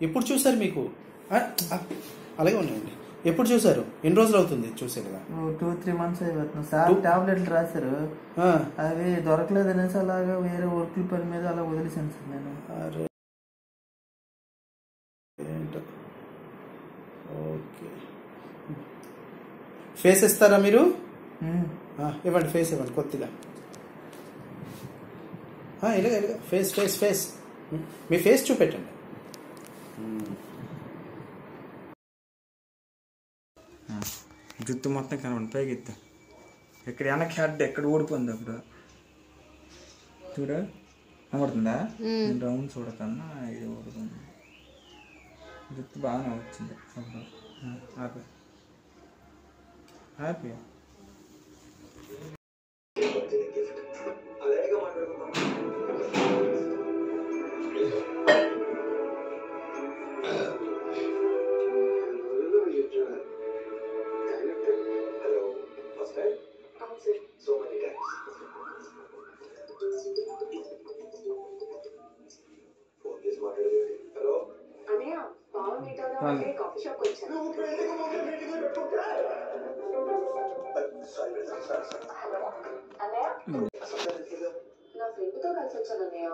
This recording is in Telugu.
ఎప్పుడు చూసారు మీకు? అలాగే ఉన్నాయండి. ఎప్పుడు చూసారు? ఎన్ని రోజులు అవుతుంది చూసే కదా? 2-3 months అయిపోతుంది సార్. టాబ్లెట్లు రాశారు, అవి దొరకలేదు అనేసి అలాగా వేరే వర్క్ల పని మీద అలా వదిలేసాను సార్ నేను. అరే ఏంటో. ఓకే, ఫేస్ ఇస్తారా మీరు? ఇవ్వండి, ఫేస్ ఇవ్వండి కొద్దిగా. ఇలాగ ఫేస్ ఫేస్ ఫేస్ మీ ఫేస్ చూపెట్టండి. జుట్టు మొత్తం కనబడి పైకి ఎత్తా. ఇక్కడ వెనక్కి హెడ్ ఎక్కడ ఊడిపోయింది అప్పుడు చూడ కనబడుతుందా? రౌండ్ చూడకన్నా ఇది ఊడుతుంది. జుట్టు బాగానే వచ్చింది అప్పుడు. Happy happy. కాఫీ షాప్ వచ్చాను. అన్నయ్య, నా ఫ్రెండ్తో కలిసి వచ్చాను అన్నయ్య.